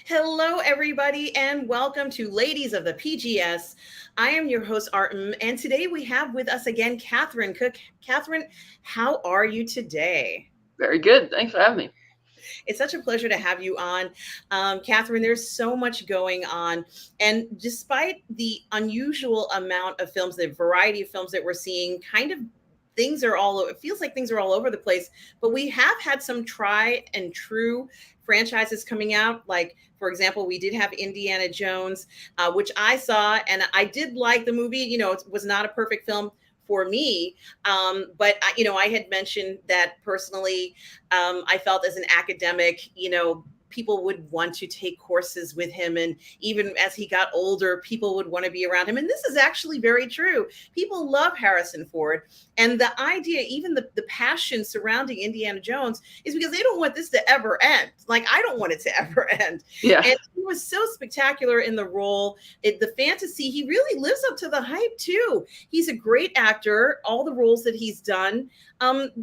Hello, everybody, and welcome to Ladies of the PGS. I am your host, Artem, and today we have with us again Catherine Cooke. Catherine, how are you today? Very good. Thanks for having me. It's such a pleasure to have you on. Catherine, there's so much going on. And despite the unusual amount of films, the variety of films that we're seeing, kind of things are all, it feels like things are all over the place, but we have had some try and true franchises coming out. Like, for example, we did have Indiana Jones, which I saw, and I did like the movie. It was not a perfect film for me, but I had mentioned that personally, I felt as an academic, people would want to take courses with him. And even as he got older, people would want to be around him. And this is actually very true. People love Harrison Ford. And the idea, even the passion surrounding Indiana Jones, is because they don't want this to ever end. Like, I don't want it to ever end. Yeah. And he was so spectacular in the role. The fantasy, he really lives up to the hype, too. He's a great actor, all the roles that he's done.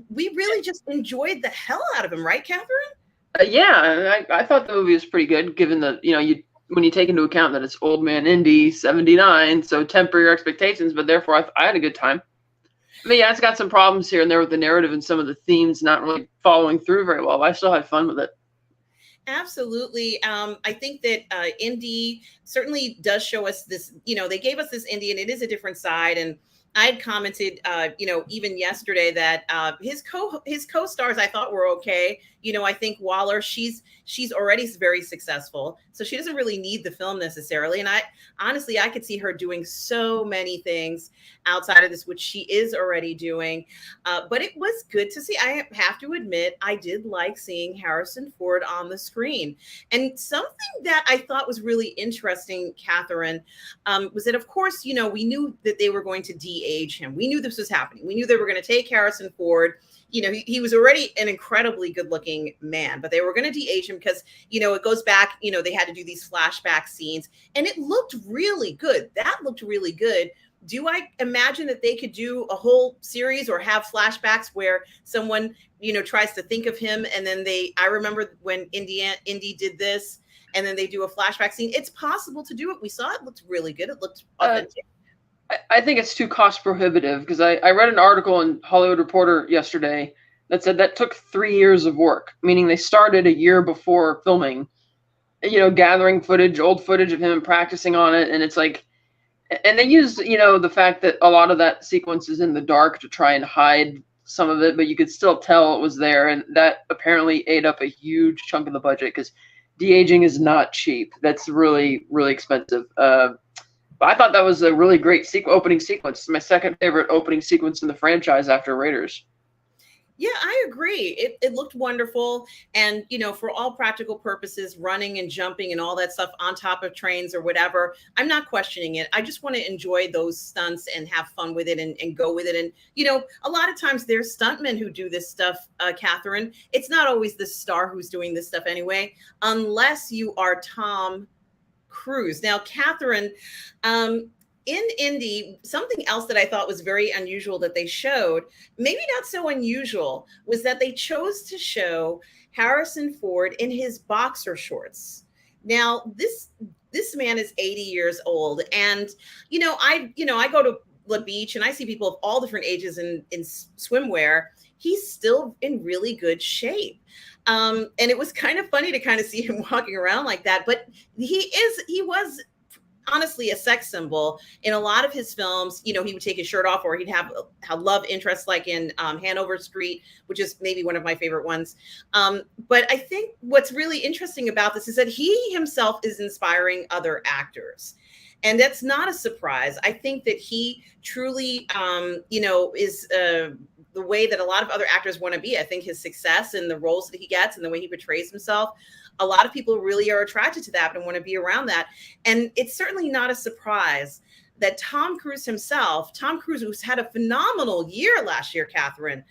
We really just enjoyed the hell out of him, right, Catherine? Yeah, I thought the movie was pretty good, given that, you when you take into account that it's old man Indy, 79, so temper your expectations, but therefore I had a good time. I mean, yeah, it's got some problems here and there with the narrative and some of the themes not really following through very well, but I still had fun with it. Absolutely. I think that Indy certainly does show us this. They gave us this Indy, and it is a different side. And I had commented, even yesterday that his co-stars I thought were okay. I think Waller, she's already very successful, so she doesn't really need the film necessarily. And I honestly, I could see her doing so many things outside of this, which she is already doing. But it was good to see. I have to admit, I did like seeing Harrison Ford on the screen. And something that I thought was really interesting, Catherine, was that, of course, we knew that they were going to de-age him. We knew this was happening. We knew they were going to take Harrison Ford. He was already an incredibly good looking man, but they were going to de-age him because, it goes back, they had to do these flashback scenes, and it looked really good. That looked really good. Do I imagine that they could do a whole series or have flashbacks where someone, tries to think of him, and then I remember when Indy did this, and then they do a flashback scene. It's possible to do it. We saw it looked really good. It looked authentic. I think it's too cost prohibitive because I read an article in Hollywood Reporter yesterday that said that took 3 years of work, meaning they started a year before filming, gathering footage, old footage of him practicing on it. And it's like, and they used, the fact that a lot of that sequence is in the dark to try and hide some of it, but you could still tell it was there. And that apparently ate up a huge chunk of the budget because de-aging is not cheap. That's really, really expensive. But I thought that was a really great opening sequence. It's my second favorite opening sequence in the franchise after Raiders. Yeah, I agree. It looked wonderful. And, for all practical purposes, running and jumping and all that stuff on top of trains or whatever, I'm not questioning it. I just want to enjoy those stunts and have fun with it and go with it. And, a lot of times there's stuntmen who do this stuff, Catherine. It's not always the star who's doing this stuff anyway, unless you are Tom Cruise. Now, Catherine, in Indy, something else that I thought was very unusual that they showed, maybe not so unusual, was that they chose to show Harrison Ford in his boxer shorts. Now, this man is 80 years old, and I go to the beach and I see people of all different ages in swimwear. He's still in really good shape. And it was kind of funny to kind of see him walking around like that. But he was honestly a sex symbol in a lot of his films. He would take his shirt off, or he'd have a love interest, like in Hanover Street, which is maybe one of my favorite ones. But I think what's really interesting about this is that he himself is inspiring other actors. And that's not a surprise. I think that he truly, is the way that a lot of other actors want to be. I think his success and the roles that he gets and the way he portrays himself, a lot of people really are attracted to that and want to be around that. And it's certainly not a surprise that Tom Cruise himself, Tom Cruise, who's had a phenomenal year last year, Catherine,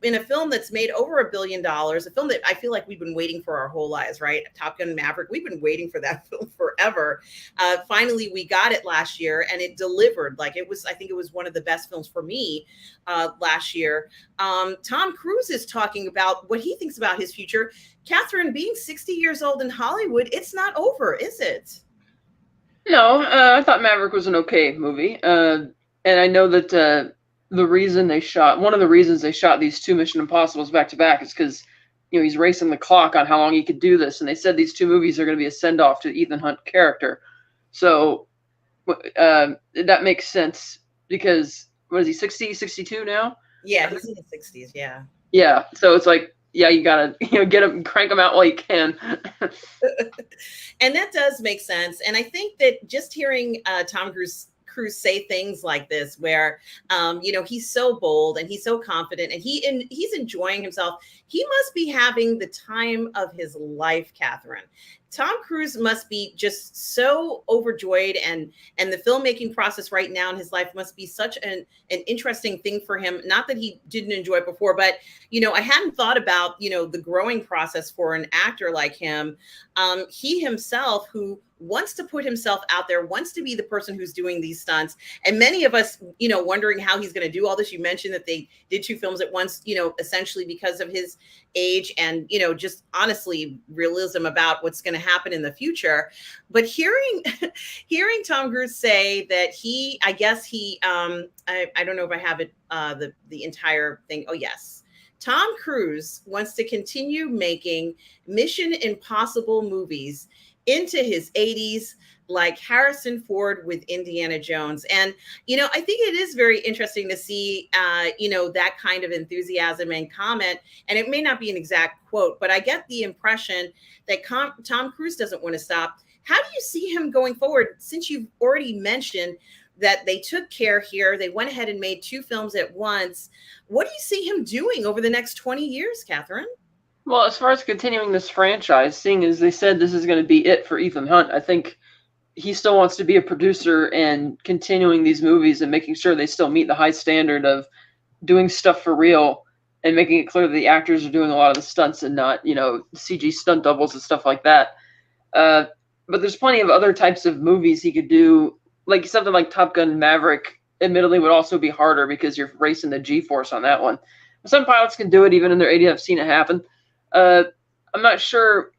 in a film that's made over $1 billion, a film that I feel like we've been waiting for our whole lives, right? Top Gun Maverick, we've been waiting for that film forever. Finally, we got it last year, and it delivered. Like, it was, I think it was one of the best films for me last year. Tom Cruise is talking about what he thinks about his future. Catherine, being 60 years old in Hollywood, it's not over, is it? No, I thought Maverick was an okay movie. And I know that one of the reasons they shot these two Mission Impossibles back to back is because, he's racing the clock on how long he could do this. And they said these two movies are going to be a send off to Ethan Hunt character. So that makes sense because, what is he, 60, 62 now? Yeah, he's in his 60s. Yeah. Yeah. So it's like, yeah, you gotta, get him, crank him out while you can. And that does make sense. And I think that just hearing Tom Cruise say things like this, where he's so bold and he's so confident, and he's enjoying himself. He must be having the time of his life, Catherine. Tom Cruise must be just so overjoyed, and the filmmaking process right now in his life must be such an interesting thing for him. Not that he didn't enjoy it before, but I hadn't thought about the growing process for an actor like him. He himself, who wants to put himself out there, wants to be the person who's doing these stunts, and many of us wondering how he's going to do all this. You mentioned that they did two films at once, essentially because of his age and just honestly realism about what's going to happen in the future. But hearing Tom Cruise say that I don't know if I have it the entire thing. Oh yes, Tom Cruise wants to continue making Mission Impossible movies into his 80s, like Harrison Ford with Indiana Jones. And, I think it is very interesting to see, that kind of enthusiasm and comment. And it may not be an exact quote, but I get the impression that Tom Cruise doesn't want to stop. How do you see him going forward? Since you've already mentioned that they took care here, they went ahead and made two films at once. What do you see him doing over the next 20 years, Catherine? Well, as far as continuing this franchise, seeing as they said this is going to be it for Ethan Hunt, I think he still wants to be a producer and continuing these movies and making sure they still meet the high standard of doing stuff for real and making it clear that the actors are doing a lot of the stunts and not, CG stunt doubles and stuff like that. But there's plenty of other types of movies he could do, like something like Top Gun Maverick, admittedly would also be harder because you're racing the G-force on that one. Some pilots can do it even in their 80s. I've seen it happen. I'm not sure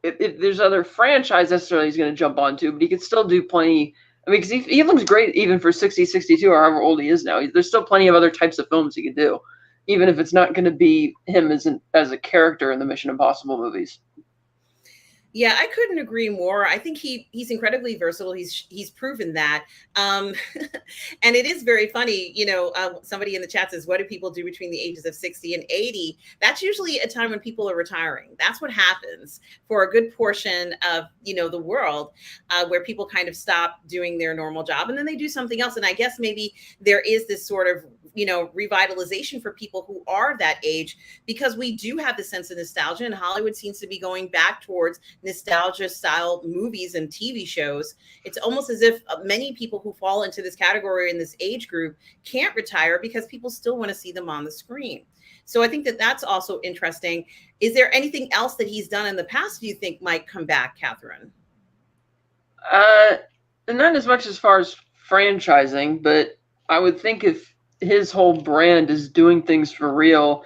if there's other franchise necessarily he's going to jump onto, but he could still do plenty. I mean, because he looks great even for 60, 62, or however old he is now. There's still plenty of other types of films he could do, even if it's not going to be him as a character in the Mission Impossible movies. Yeah, I couldn't agree more. I think he's incredibly versatile. He's proven that. And it is very funny, somebody in the chat says, what do people do between the ages of 60 and 80? That's usually a time when people are retiring. That's what happens for a good portion of, the world, where people kind of stop doing their normal job and then they do something else. And I guess maybe there is this sort of, revitalization for people who are that age, because we do have the sense of nostalgia, and Hollywood seems to be going back towards nostalgia style movies and TV shows. It's almost as if many people who fall into this category in this age group can't retire because people still want to see them on the screen. So I think that that's also interesting. Is there anything else that he's done in the past you think might come back, Catherine? Not as much as far as franchising, but I would think if his whole brand is doing things for real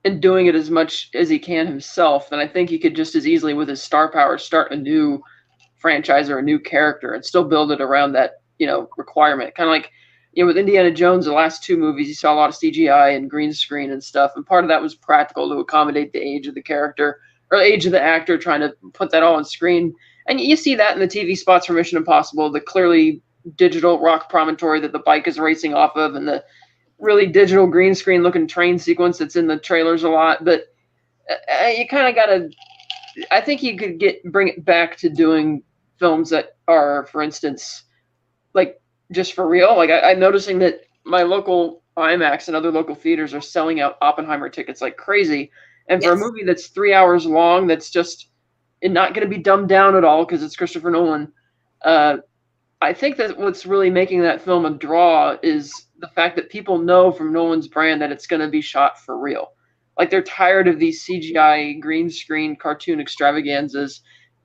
and doing it as much as he can himself, then I think he could just as easily, with his star power, start a new franchise or a new character and still build it around that, requirement. Kind of like, with Indiana Jones, the last two movies, you saw a lot of CGI and green screen and stuff. And part of that was practical to accommodate the age of the character or the age of the actor, trying to put that all on screen. And you see that in the TV spots for Mission Impossible, the clearly digital rock promontory that the bike is racing off of, and the really digital green screen looking train sequence that's in the trailers a lot. But you kind of got to, I think you could bring it back to doing films that are, for instance, like just for real. Like I'm noticing that my local IMAX and other local theaters are selling out Oppenheimer tickets like crazy. And for a movie that's 3 hours long, that's just not going to be dumbed down at all because it's Christopher Nolan. I think that what's really making that film a draw is the fact that people know from Nolan's brand that it's going to be shot for real. Like they're tired of these CGI green screen cartoon extravaganzas,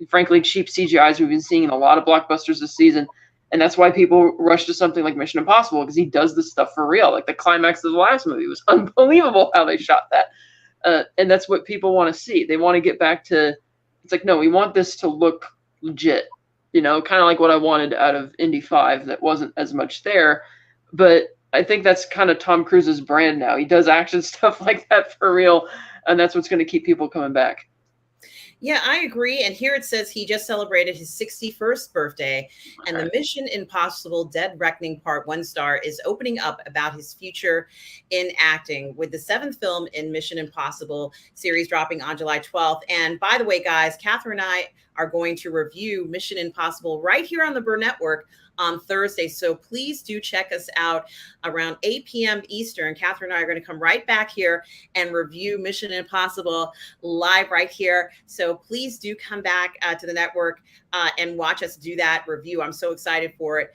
frankly cheap CGIs we've been seeing in a lot of blockbusters this season, and that's why people rush to something like Mission Impossible because he does this stuff for real. Like the climax of the last movie was unbelievable how they shot that, and that's what people want to see. They want to get back to. It's like no, we want this to look legit. Kind of like what I wanted out of Indy 5 that wasn't as much there. But I think that's kind of Tom Cruise's brand now. He does action stuff like that for real, and that's what's going to keep people coming back. Yeah, I agree. And here it says he just celebrated his 61st birthday, and the Mission Impossible Dead Reckoning Part 1 star is opening up about his future in acting with the 7th film in Mission Impossible series dropping on July 12th. And by the way, guys, Catherine and I are going to review Mission Impossible right here on the Burnettwork on Thursday. So please do check us out around 8 p.m. Eastern. Catherine and I are going to come right back here and review Mission Impossible live right here. So please do come back to the network and watch us do that review. I'm so excited for it,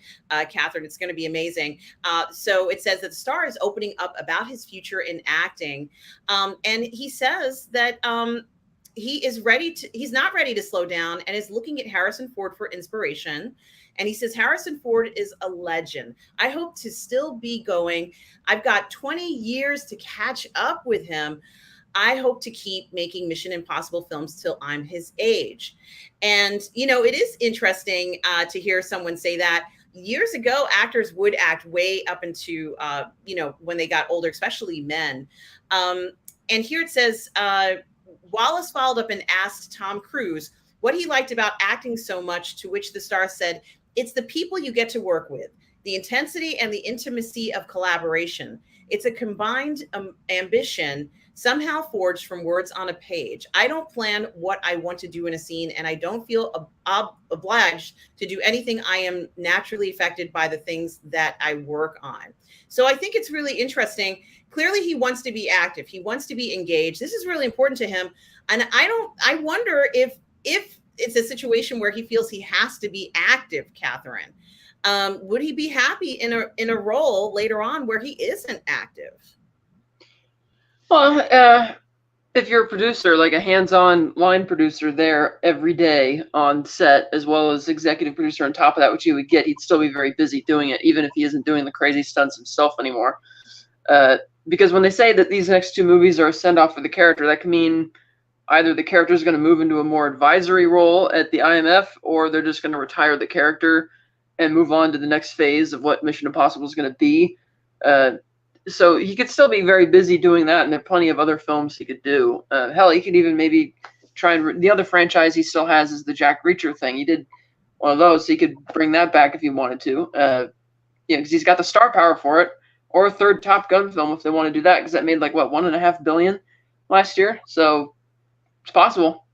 Catherine. It's going to be amazing. So it says that the star is opening up about his future in acting. And he says that he's not ready to slow down and is looking at Harrison Ford for inspiration. And he says, Harrison Ford is a legend. I hope to still be going. I've got 20 years to catch up with him. I hope to keep making Mission Impossible films till I'm his age. And, it is interesting to hear someone say that. Years ago, actors would act way up into, when they got older, especially men. And here it says, Wallace followed up and asked Tom Cruise what he liked about acting so much, to which the star said, it's the people you get to work with, the intensity and the intimacy of collaboration. It's a combined ambition, somehow forged from words on a page. I don't plan what I want to do in a scene, and I don't feel obliged to do anything. I am naturally affected by the things that I work on. So I think it's really interesting. Clearly, he wants to be active. He wants to be engaged. This is really important to him. And I wonder if it's a situation where he feels he has to be active, Catherine. Would he be happy in a role later on where he isn't active? Well, if you're a producer, like a hands-on line producer there every day on set, as well as executive producer on top of that, which you would get, he'd still be very busy doing it, even if he isn't doing the crazy stunts himself anymore. Because when they say that these next two movies are a send-off for the character, that can mean either the character is going to move into a more advisory role at the IMF, or they're just going to retire the character and move on to the next phase of what Mission Impossible is going to be. So he could still be very busy doing that, and there are plenty of other films he could do. Hell, he could even maybe try and the other franchise he still has is the Jack Reacher thing. He did one of those, so he could bring that back if he wanted to. Because he's got the star power for it, or a third Top Gun film if they want to do that, because that made like what, $1.5 billion last year. So it's possible.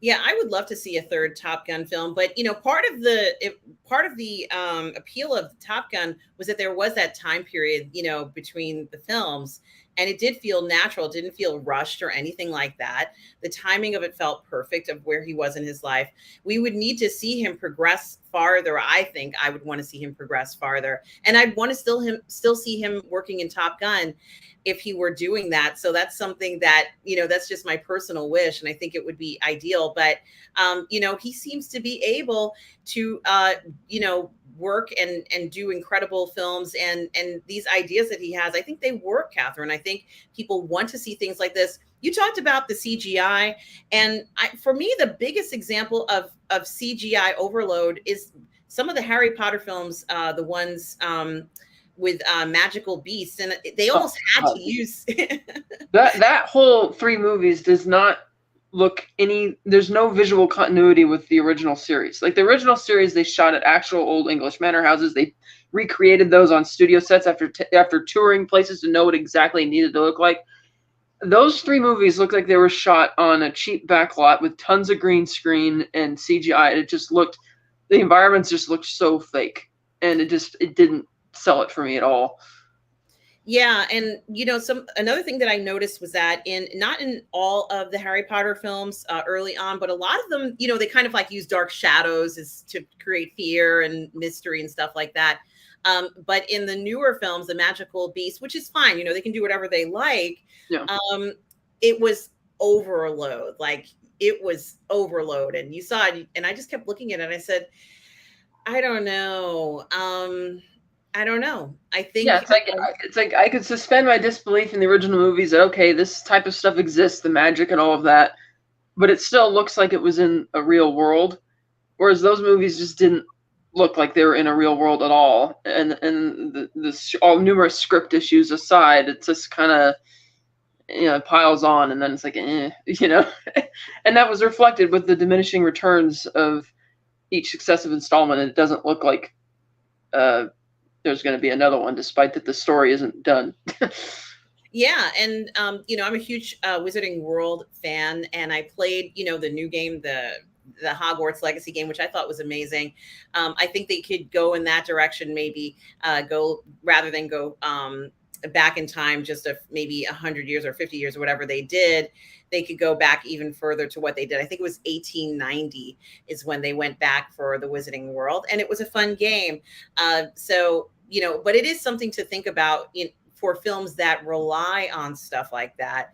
Yeah, I would love to see a third Top Gun film, but part of the appeal of Top Gun was that there was that time period, between the films, and it did feel natural. It didn't feel rushed or anything like that. The timing of it felt perfect of where he was in his life. We would need to see him progress farther. I think I would want to see him progress farther, and I'd want to still see him working in Top Gun if he were doing that. So that's something that, that's just my personal wish. And I think it would be ideal, but, he seems to be able to, work and do incredible films, and these ideas that he has, I think they work, Catherine. I think people want to see things like this. You talked about the CGI, and for me, the biggest example of CGI overload is some of the Harry Potter films, the ones, with magical beasts, and they almost had to use that whole 3 movies does not look there's no visual continuity with the original series. Like the original series, they shot at actual old English manor houses. They recreated those on studio sets after touring places to know what exactly it needed to look like. Those 3 movies look like they were shot on a cheap backlot with tons of green screen and CGI. The environments just looked so fake, and it didn't sell it for me at all. Yeah, and another thing that I noticed was that in not in all of the Harry Potter films early on, but a lot of them, they kind of like use dark shadows as to create fear and mystery and stuff like that. But in the newer films, the magical beast, which is fine, they can do whatever they like. Yeah. It was overload, like it was overload, and you saw it, and I just kept looking at it. And I said, I don't know. I don't know. I Yeah, think it's like I could suspend my disbelief in the original movies that okay, this type of stuff exists, the magic and all of that, but it still looks like it was in a real world, whereas those movies just didn't look like they were in a real world at all. And all numerous script issues aside, it's just kind of piles on, and then it's like and that was reflected with the diminishing returns of each successive installment. And it doesn't look like there's going to be another one, despite that the story isn't done. Yeah, and I'm a huge Wizarding World fan, and I played the new game, the Hogwarts Legacy game, which I thought was amazing. I think they could go in that direction, maybe go rather than go back in time just maybe 100 years or 50 years or whatever they did. They could go back even further to what they did. I think it was 1890 is when they went back for the Wizarding World, and it was a fun game. So but it is something to think about for films that rely on stuff like that.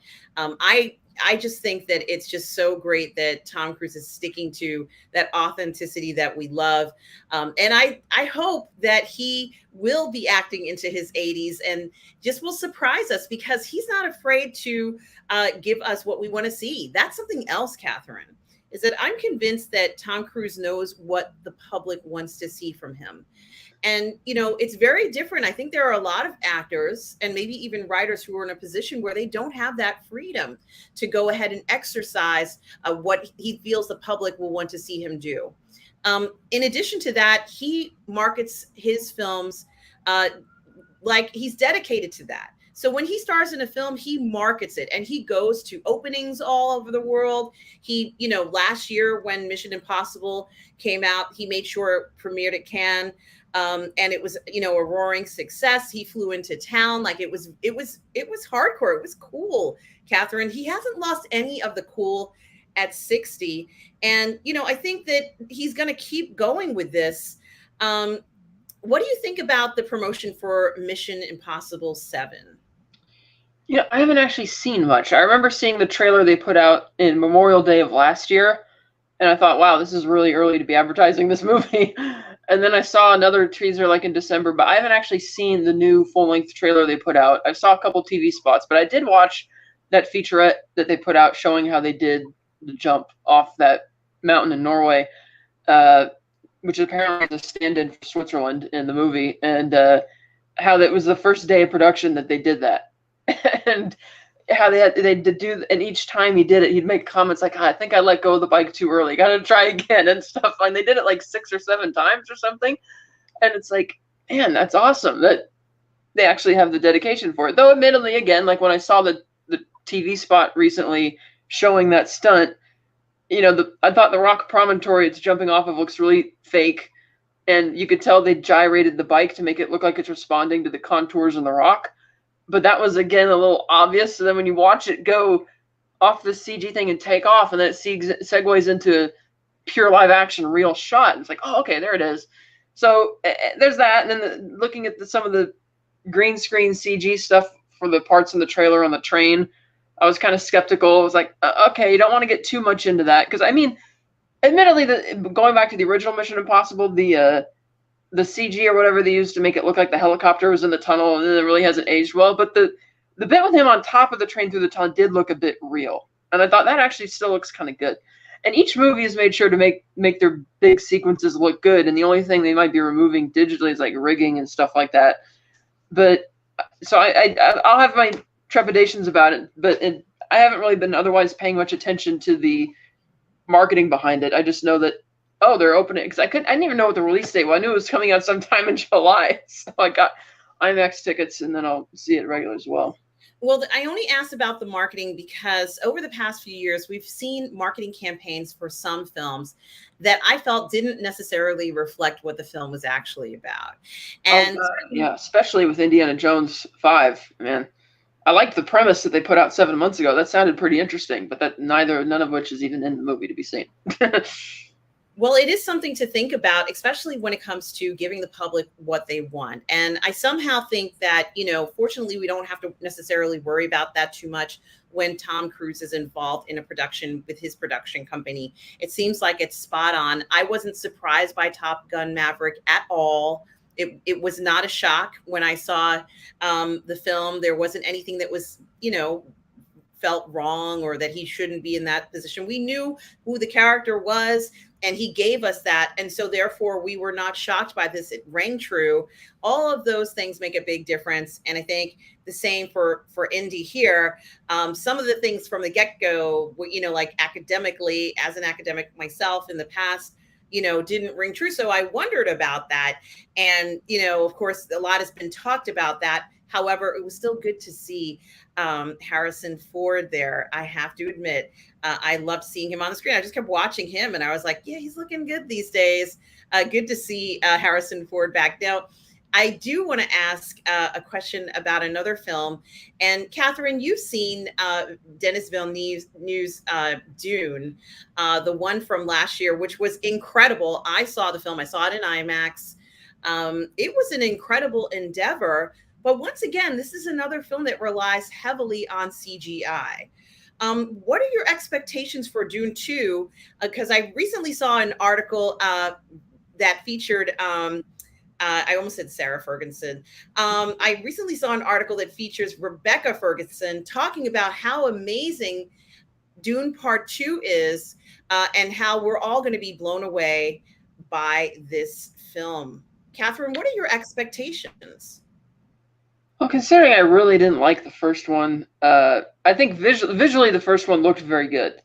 I just think that it's just so great that Tom Cruise is sticking to that authenticity that we love. And I hope that he will be acting into his 80s and just will surprise us, because he's not afraid to give us what we want to see. That's something else, Catherine, is that I'm convinced that Tom Cruise knows what the public wants to see from him. And, it's very different. I think there are a lot of actors and maybe even writers who are in a position where they don't have that freedom to go ahead and exercise what he feels the public will want to see him do. In addition to that, he markets his films like he's dedicated to that. So when he stars in a film, he markets it, and he goes to openings all over the world. He, last year when Mission Impossible came out, he made sure it premiered at Cannes. And it was, a roaring success. He flew into town. Like it was hardcore. It was cool, Catherine. He hasn't lost any of the cool at 60. And, I think that he's going to keep going with this. What do you think about the promotion for Mission Impossible 7? I haven't actually seen much. I remember seeing the trailer they put out in Memorial Day of last year, and I thought, wow, this is really early to be advertising this movie. And then I saw another teaser like in December, but I haven't actually seen the new full-length trailer they put out. I saw a couple TV spots, but I did watch that featurette that they put out showing how they did the jump off that mountain in Norway, which apparently is a stand-in for Switzerland in the movie, and how that was the first day of production that they did that. And how they did do, and each time he did it, he'd make comments like, I think I let go of the bike too early, gotta try again, and stuff. And they did it like 6 or 7 times or something. And it's like, man, that's awesome that they actually have the dedication for it. Though admittedly, again, like when I saw the TV spot recently showing that stunt, I thought the rock promontory it's jumping off of looks really fake, and you could tell they gyrated the bike to make it look like it's responding to the contours in the rock. But that was, again, a little obvious. So then when you watch it go off the CG thing and take off, and then it segues into pure live action real shot, and it's like, oh, okay, there it is. So there's that. And then looking at some of the green screen CG stuff for the parts in the trailer on the train, I was kind of skeptical. I was like, okay, you don't want to get too much into that. Because, I mean, admittedly, going back to the original Mission Impossible, the CG or whatever they used to make it look like the helicopter was in the tunnel, and it really hasn't aged well. But the bit with him on top of the train through the tunnel did look a bit real. And I thought that actually still looks kind of good. And each movie has made sure to make their big sequences look good. And the only thing they might be removing digitally is like rigging and stuff like that. But so I'll have my trepidations about it, but I haven't really been otherwise paying much attention to the marketing behind it. I just know that, oh, they're opening, because I didn't even know what the release date was. I knew it was coming out sometime in July. So I got IMAX tickets, and then I'll see it regular as well. Well, I only asked about the marketing because over the past few years, we've seen marketing campaigns for some films that I felt didn't necessarily reflect what the film was actually about. Oh And God, yeah, especially with Indiana Jones 5, man. I liked the premise that they put out 7 months ago. That sounded pretty interesting, but none of which is even in the movie to be seen. well, it is something to think about, especially when it comes to giving the public what they want. And I somehow think that, fortunately, we don't have to necessarily worry about that too much when Tom Cruise is involved in a production with his production company. It seems like it's spot on. I wasn't surprised by Top Gun Maverick at all. It was not a shock when I saw the film. There wasn't anything that was, felt wrong or that he shouldn't be in that position. We knew who the character was and he gave us that. And so therefore we were not shocked by this. It rang true. All of those things make a big difference. And I think the same for Indy here. Some of the things from the get-go, like academically, as an academic myself in the past, didn't ring true. So I wondered about that. And, of course, a lot has been talked about that. However, it was still good to see Harrison Ford there. I have to admit, I loved seeing him on the screen. I just kept watching him and I was like, yeah, he's looking good these days. Good to see Harrison Ford back. Now, I do want to ask a question about another film. And Catherine, you've seen Denis Villeneuve's Dune, the one from last year, which was incredible. I saw the film. I saw it in IMAX. It was an incredible endeavor. But once again, this is another film that relies heavily on CGI. What are your expectations for Dune 2? Because I recently saw an article that featured, I almost said Sarah Ferguson. I recently saw an article that features Rebecca Ferguson talking about how amazing Dune Part 2 is and how we're all going to be blown away by this film. Catherine, what are your expectations? Well, considering I really didn't like the first one, I think visually the first one looked very good,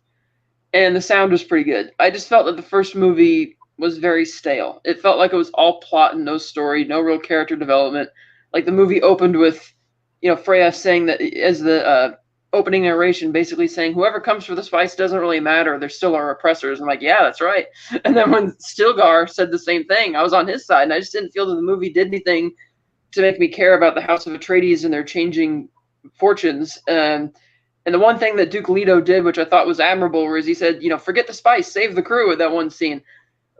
and the sound was pretty good. I just felt that the first movie was very stale. It felt like it was all plot and no story, no real character development. Like the movie opened with, Freya saying that as the opening narration, basically saying whoever comes for the spice doesn't really matter. They're still our oppressors. I'm like, yeah, that's right. And then when Stilgar said the same thing, I was on his side, and I just didn't feel that the movie did anything to make me care about the House of Atreides and their changing fortunes. And the one thing that Duke Leto did, which I thought was admirable, was he said, forget the spice, save the crew at that one scene.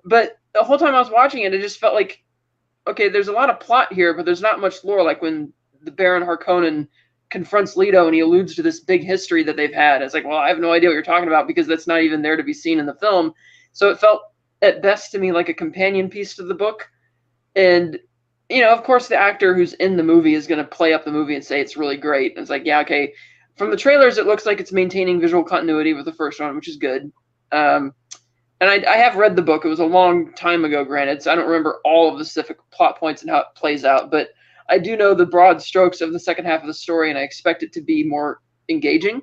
But the whole time I was watching it, it just felt like, okay, there's a lot of plot here, but there's not much lore. Like when the Baron Harkonnen confronts Leto and he alludes to this big history that they've had. It's like, well, I have no idea what you're talking about because that's not even there to be seen in the film. So it felt at best to me like a companion piece to the book. And of course, the actor who's in the movie is going to play up the movie and say it's really great. And it's like, yeah, okay. From the trailers, it looks like it's maintaining visual continuity with the first one, which is good. And I have read the book. It was a long time ago, granted, so I don't remember all of the specific plot points and how it plays out. But I do know the broad strokes of the second half of the story, and I expect it to be more engaging.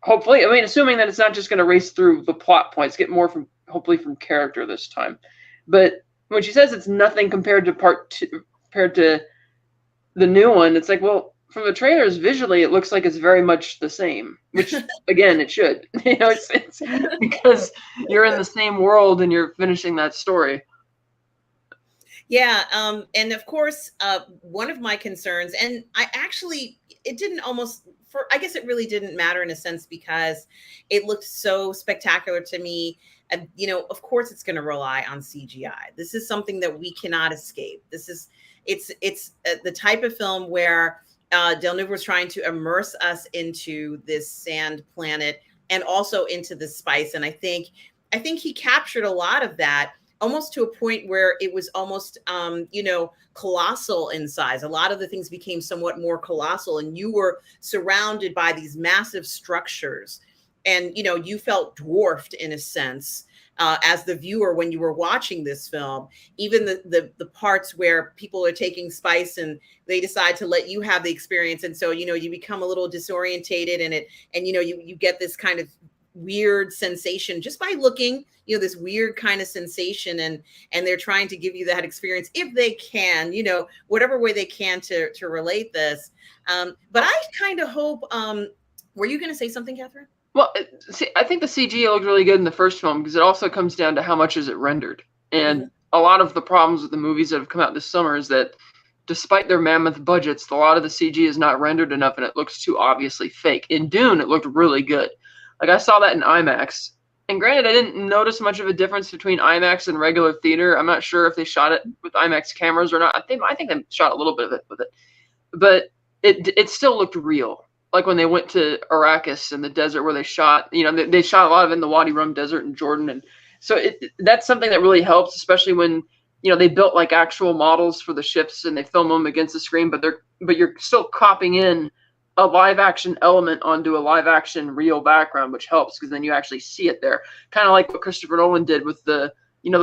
Hopefully, assuming that it's not just going to race through the plot points, get more hopefully from character this time. But when she says it's nothing compared to part two, compared to the new one, it's like, well, from the trailers, visually, it looks like it's very much the same, which, again, it should. It's because you're in the same world and you're finishing that story. Yeah. And of course, one of my concerns, and it didn't I guess it really didn't matter in a sense because it looked so spectacular to me. And, of course it's going to rely on CGI. This is something that we cannot escape. It's the type of film where Villeneuve was trying to immerse us into this sand planet and also into the spice. And I think he captured a lot of that, almost to a point where it was almost, colossal in size. A lot of the things became somewhat more colossal, and you were surrounded by these massive structures. And, you felt dwarfed in a sense as the viewer when you were watching this film. Even the parts where people are taking spice and they decide to let you have the experience. And so, you become a little disorientated and you get this kind of weird sensation just by looking, you know, this weird kind of sensation, and they're trying to give you that experience if they can, you know, whatever way they can to relate this. But I kind of hope, were you going to say something, Catherine? Well, see, I think the CG looked really good in the first film because it also comes down to how much is it rendered. And a lot of the problems with the movies that have come out this summer is that despite their mammoth budgets, a lot of the CG is not rendered enough and it looks too obviously fake. In Dune, it looked really good. Like, I saw that in IMAX. And granted, I didn't notice much of a difference between IMAX and regular theater. I'm not sure if they shot it with IMAX cameras or not. I think they shot a little bit of it with it. But it still looked real. Like when they went to Arrakis in the desert where they shot, you know, they shot a lot of it in the Wadi Rum desert in Jordan. And so that's something that really helps, especially when, you know, they built like actual models for the ships and they film them against the screen, but you're still copying in a live action element onto a live action real background, which helps because then you actually see it there. Kind of like what Christopher Nolan did with the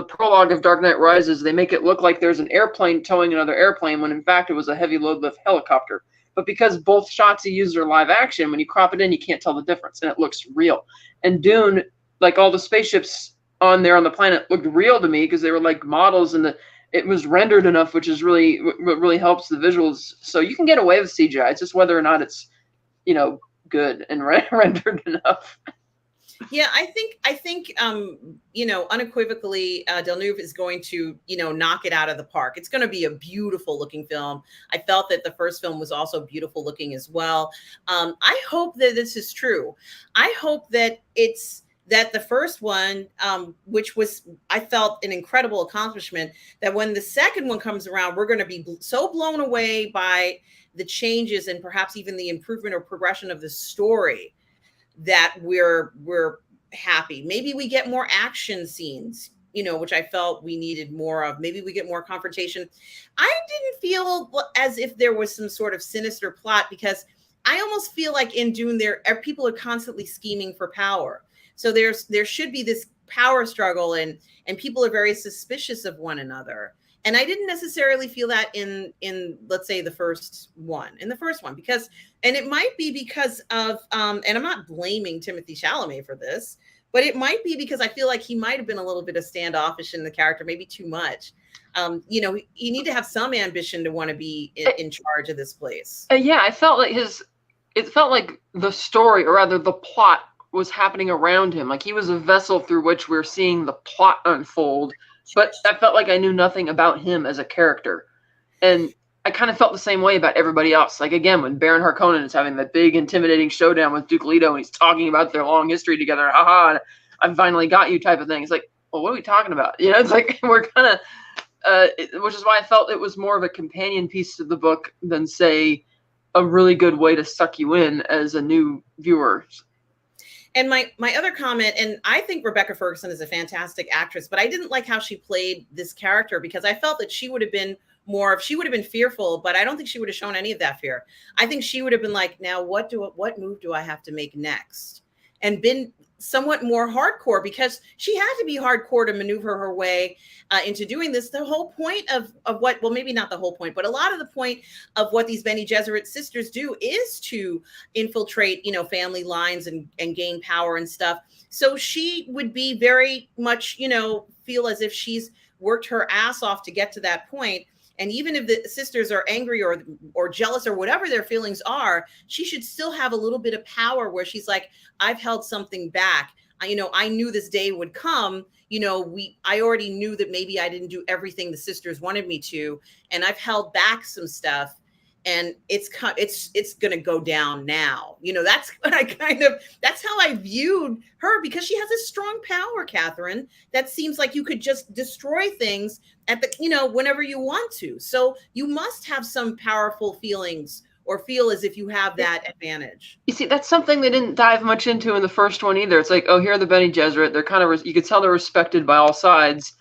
prologue of Dark Knight Rises. They make it look like there's an airplane towing another airplane when in fact it was a heavy load lift helicopter. But because both shots he used are live action, when you crop it in, you can't tell the difference, and it looks real. And Dune, like all the spaceships on there on the planet, looked real to me because they were like models, and it was rendered enough, which is what really helps the visuals. So you can get away with CGI. It's just whether or not it's, you know, good and rendered enough. Yeah, I think you know, unequivocally, Villeneuve is going to, you know, knock it out of the park. It's going to be a beautiful looking film. I felt that the first film was also beautiful looking as well. I hope that this is true. I hope that that the first one, which was, I felt, an incredible accomplishment, that when the second one comes around, we're going to be so blown away by the changes and perhaps even the improvement or progression of the story that we're happy. Maybe we get more action scenes, you know, which I felt we needed more of. Maybe we get more confrontation. I didn't feel as if there was some sort of sinister plot, because I almost feel like in Dune, people are constantly scheming for power. So there should be this power struggle, and people are very suspicious of one another. And I didn't necessarily feel that in let's say the first one, because, and it might be because of, and I'm not blaming Timothée Chalamet for this, but it might be because I feel like he might have been a little bit of standoffish in the character, maybe too much. You know, you need to have some ambition to want to be in charge of this place. Yeah, it felt like the story, or rather the plot, was happening around him. Like he was a vessel through which we're seeing the plot unfold. But I felt like I knew nothing about him as a character. And I kind of felt the same way about everybody else. Like, again, when Baron Harkonnen is having that big, intimidating showdown with Duke Leto, and he's talking about their long history together, haha, I finally got you type of thing. It's like, well, what are we talking about? You know, it's like we're kind of, which is why I felt it was more of a companion piece to the book than, say, a really good way to suck you in as a new viewer. And my other comment, and I think Rebecca Ferguson is a fantastic actress, but I didn't like how she played this character, because I felt that she would have been fearful, but I don't think she would have shown any of that fear. I think she would have been like, now what move do I have to make next? And been somewhat more hardcore, because she had to be hardcore to maneuver her way into doing this. The whole point of what, well, maybe not the whole point, but a lot of the point of what these Bene Gesserit sisters do is to infiltrate, you know, family lines and gain power and stuff. So she would be very much, you know, feel as if she's worked her ass off to get to that point. And even if the sisters are angry or jealous or whatever their feelings are, she should still have a little bit of power where she's like, I've held something back. You know, I knew this day would come. You know, I already knew that maybe I didn't do everything the sisters wanted me to, and I've held back some stuff, and it's going to go down now. You know, that's what that's how I viewed her, because she has a strong power, Catherine, that seems like you could just destroy things at the, you know, whenever you want to. So you must have some powerful feelings, or feel as if you have that advantage. You see, that's something they didn't dive much into in the first one either. It's like, oh, here are the Bene Gesserit. They're kind of, you could tell they're respected by all sides,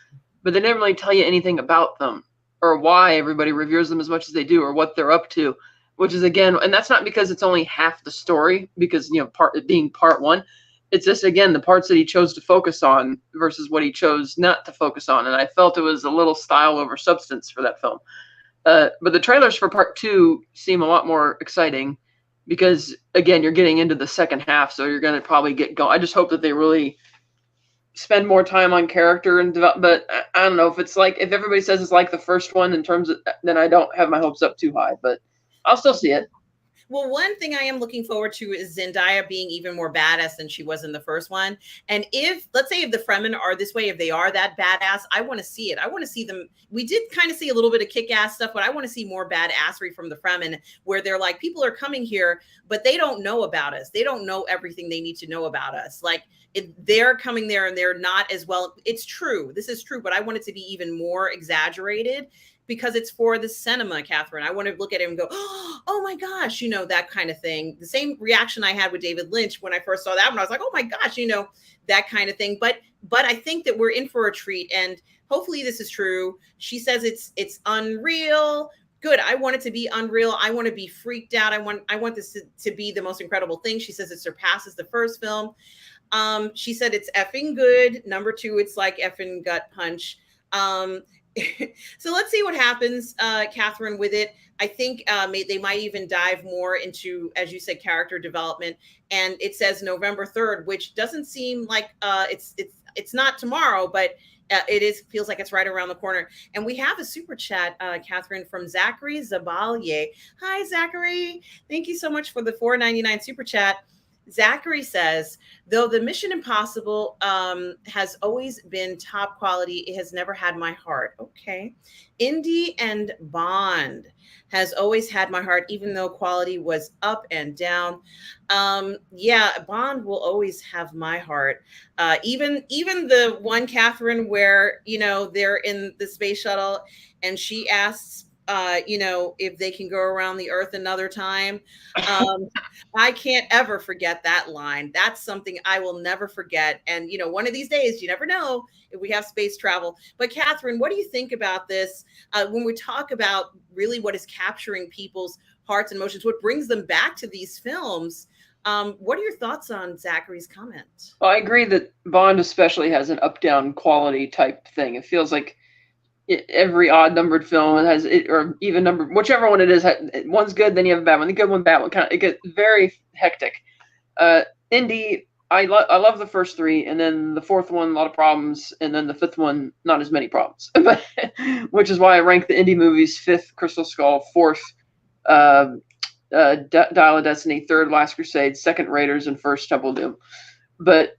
but they didn't really tell you anything about them, or why everybody reveres them as much as they do, or what they're up to, which is, again, and that's not because it's only half the story, because, you know, being part one, it's just, again, the parts that he chose to focus on versus what he chose not to focus on. And I felt it was a little style over substance for that film. But the trailers for part two seem a lot more exciting, because again, you're getting into the second half, so you're going to probably get going. I just hope that they really spend more time on character and develop. But I don't know if it's like, if everybody says it's like the first one in terms of, then I don't have my hopes up too high, but I'll still see it. Well, one thing I am looking forward to is Zendaya being even more badass than she was in the first one. And if, let's say, if the Fremen are this way, if they are that badass, I want to see it. I want to see them. We did kind of see a little bit of kick-ass stuff, but I want to see more badassery from the Fremen, where they're like, people are coming here, but they don't know about us. They don't know everything they need to know about us. Like, if they're coming there and they're not as well. It's true. This is true, but I want it to be even more exaggerated, because it's for the cinema, Catherine. I want to look at it and go, oh my gosh, you know, that kind of thing. The same reaction I had with David Lynch when I first saw that one. I was like, oh my gosh, you know, that kind of thing. But I think that we're in for a treat, and hopefully this is true. She says it's unreal. Good. I want it to be unreal. I want to be freaked out. I want this to be the most incredible thing. She says it surpasses the first film. She said it's effing good. Number 2, it's like effing gut punch. So let's see what happens, Catherine, with it. I think they might even dive more into, as you said, character development. And it says November 3rd, which doesn't seem like it's not tomorrow, but feels like it's right around the corner. And we have a super chat, Catherine, from Zachary Zabalier. Hi, Zachary. Thank you so much for the $4.99 super chat. Zachary says, though the Mission Impossible has always been top quality, it has never had my heart. Okay. Indy and Bond has always had my heart, even though quality was up and down. Yeah, Bond will always have my heart. Even the one, Catherine, where, you know, they're in the space shuttle and she asks, you know, if they can go around the earth another time. I can't ever forget that line. That's something I will never forget. And, you know, one of these days, you never know if we have space travel. But Catherine, what do you think about this? When we talk about really what is capturing people's hearts and emotions, what brings them back to these films? What are your thoughts on Zachary's comment? Well, I agree that Bond especially has an up-down quality type thing. It feels like every odd numbered film has it, or even numbered, whichever one it is, one's good, then you have a bad one, the good one, bad one, kind of, it gets very hectic. Indy, I love the first 3, and then the 4th one, a lot of problems, and then the 5th one, not as many problems. But which is why I rank the Indy movies 5th, Crystal Skull, 4th, Dial of Destiny, 3rd, Last Crusade, 2nd, Raiders, and 1st, Temple of Doom. But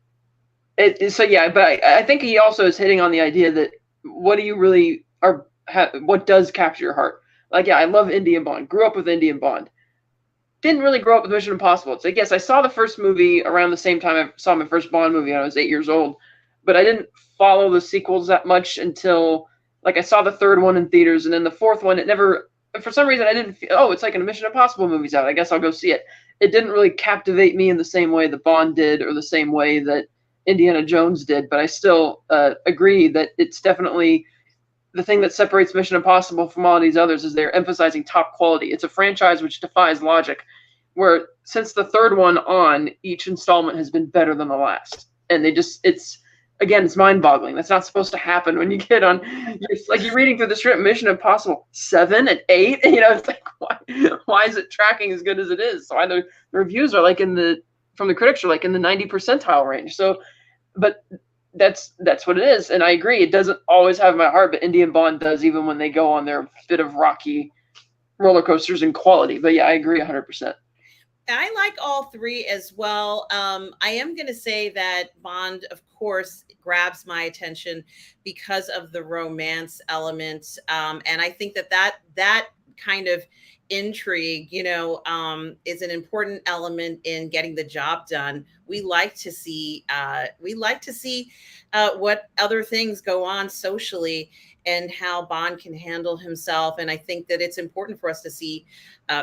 so yeah, but I think he also is hitting on the idea that what do you really what does capture your heart? Like, yeah, I love Indy and Bond. Grew up with Indy and Bond. Didn't really grow up with Mission Impossible. It's like, yes, I saw the first movie around the same time I saw my first Bond movie when I was 8 years old, but I didn't follow the sequels that much until, like, I saw the 3rd one in theaters, and then the 4th one, it never, for some reason, I didn't feel, oh, it's like a Mission Impossible movie's out, I guess I'll go see it. It didn't really captivate me in the same way that Bond did, or the same way that Indiana Jones did, but I still agree that it's definitely the thing that separates Mission Impossible from all these others is they're emphasizing top quality. It's a franchise which defies logic, where since the 3rd one on, each installment has been better than the last. And it's mind-boggling. That's not supposed to happen when you get on, it's like you're reading through the script, Mission Impossible 7 and 8, you know, it's like, why is it tracking as good as it is? So the reviews are like from the critics are like in the 90 percentile range. So, but that's what it is. And I agree, it doesn't always have my heart, but Indy and Bond does, even when they go on their bit of rocky roller coasters in quality. But yeah, I agree 100%. I like all 3 as well. I am going to say that Bond, of course, grabs my attention because of the romance element. And I think that kind of intrigue, you know, is an important element in getting the job done. We like to see what other things go on socially and how Bond can handle himself. And I think that it's important for us to see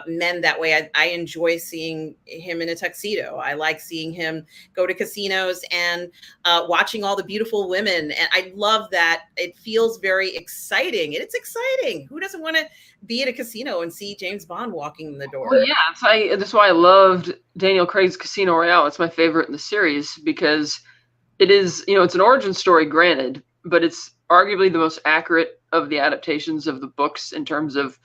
men that way. I enjoy seeing him in a tuxedo. I like seeing him go to casinos and watching all the beautiful women. And I love that. It feels very exciting. And it's exciting. Who doesn't want to be at a casino and see James Bond walking in the door? Well, yeah, that's why I loved Daniel Craig's Casino Royale. It's my favorite in the series because it is, you know, it's an origin story, granted, but it's arguably the most accurate of the adaptations of the books in terms of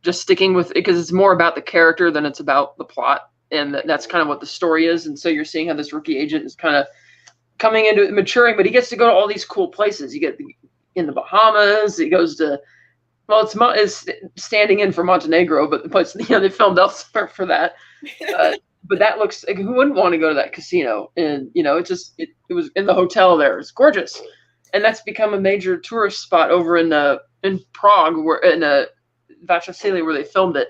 just sticking with it, because it's more about the character than it's about the plot. and that's kind of what the story is. And so you're seeing how this rookie agent is kind of coming into maturing, but he gets to go to all these cool places. You get in the Bahamas. He goes to, well, it's standing in for Montenegro, but they filmed elsewhere for that. But that looks like, who wouldn't want to go to that casino? And it was in the hotel there. It's gorgeous, and that's become a major tourist spot over in Prague, where in Vatrasili, where they filmed it,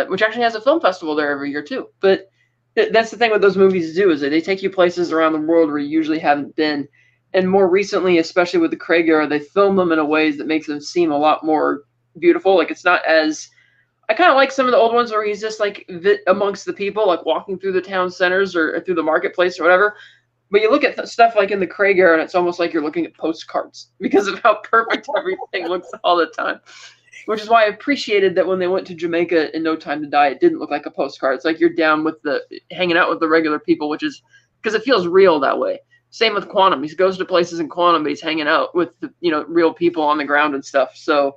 which actually has a film festival there every year too. But that's the thing what those movies do, is that they take you places around the world where you usually haven't been. And more recently, especially with the Craig era, they film them in a ways that makes them seem a lot more beautiful. Like, it's not as, I kind of like some of the old ones where he's just like amongst the people, like walking through the town centers or through the marketplace or whatever. But you look at stuff like in the Craig era, and it's almost like you're looking at postcards because of how perfect everything looks all the time. Which is why I appreciated that when they went to Jamaica in No Time to Die, it didn't look like a postcard. It's like you're down with hanging out with the regular people, which is because it feels real that way. Same with Quantum. He goes to places in Quantum, but he's hanging out with the, real people on the ground and stuff. So,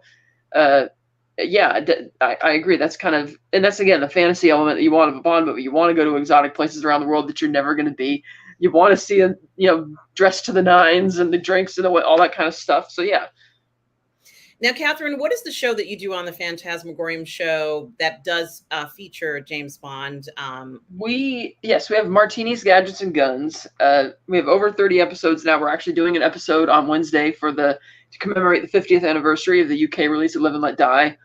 yeah, I agree. That's kind of, and that's again the fantasy element that you want of a Bond movie. You want to go to exotic places around the world that you're never going to be. You want to see dressed to the nines and the drinks and all that kind of stuff. So yeah. Now, Catherine, what is the show that you do on the Phantasmagorium show that does feature James Bond? We have Martinis, Gadgets, and Guns. We have over 30 episodes now. We're actually doing an episode on Wednesday to commemorate the 50th anniversary of the UK release of Live and Let Die,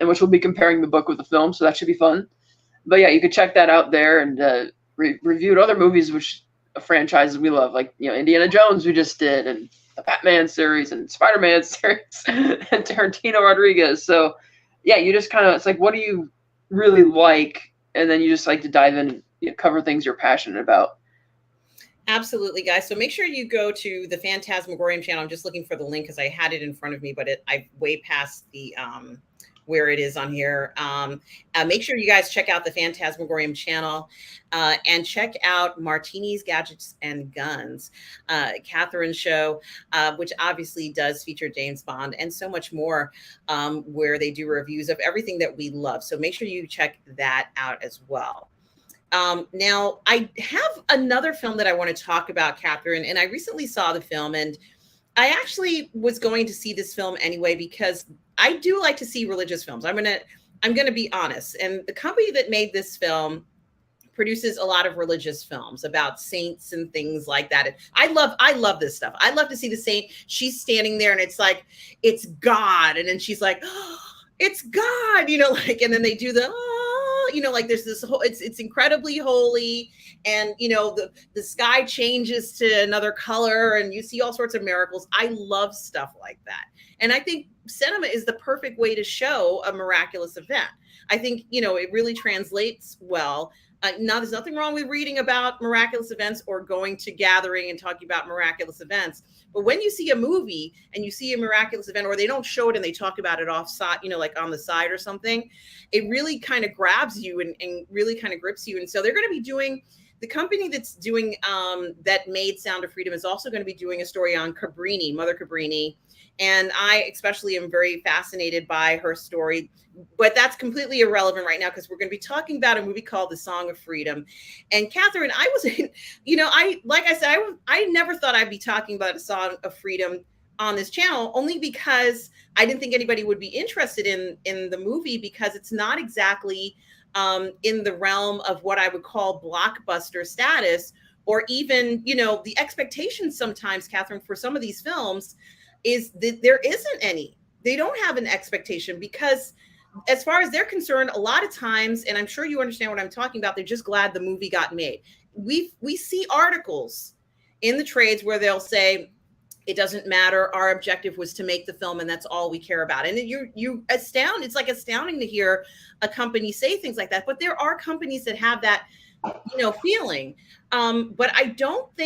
in which we'll be comparing the book with the film, so that should be fun. But yeah, you can check that out there, and reviewed other movies, franchises we love, like Indiana Jones we just did, and the Batman series and Spider-Man series and Tarantino Rodriguez. So yeah, you just kind of, it's like, what do you really like? And then you just like to dive in and cover things you're passionate about. Absolutely, guys. So make sure you go to the Phantasmagorium channel. I'm just looking for the link because I had it in front of me, but I way past the where it is on here. Make sure you guys check out the Phantasmagorium channel and check out Martinis, Gadgets, and Guns, Catherine's show, which obviously does feature James Bond and so much more, where they do reviews of everything that we love. So make sure you check that out as well. Now, I have another film that I want to talk about, Catherine, and I recently saw the film, and I actually was going to see this film anyway because I do like to see religious films. I'm gonna be honest. And the company that made this film produces a lot of religious films about saints and things like that. And I love this stuff. I love to see the saint. She's standing there and it's like, it's God. And then she's like, oh, it's God, and then they do the, like there's this whole, it's incredibly holy. And, the sky changes to another color and you see all sorts of miracles. I love stuff like that. And I think cinema is the perfect way to show a miraculous event. I think, it really translates well. Now, there's nothing wrong with reading about miraculous events or going to gathering and talking about miraculous events. But when you see a movie and you see a miraculous event, or they don't show it and they talk about it offside, like on the side or something, it really kind of grabs you and really kind of grips you. And so they're going to be doing, the company that's doing, that made Sound of Freedom is also going to be doing a story on Cabrini, Mother Cabrini. And I especially am very fascinated by her story, but that's completely irrelevant right now because we're going to be talking about a movie called The Song of Freedom. And Catherine, I was, like I said, I never thought I'd be talking about A Song of Freedom on this channel, only because I didn't think anybody would be interested in the movie because it's not exactly in the realm of what I would call blockbuster status, or even, the expectations sometimes, Catherine, for some of these films is that there isn't any. They don't have an expectation because as far as they're concerned, a lot of times, and I'm sure you understand what I'm talking about, they're just glad the movie got made. We see articles in the trades where they'll say, it doesn't matter, our objective was to make the film and that's all we care about. And you astound, it's like astounding to hear a company say things like that. But there are companies that have that, feeling. But I don't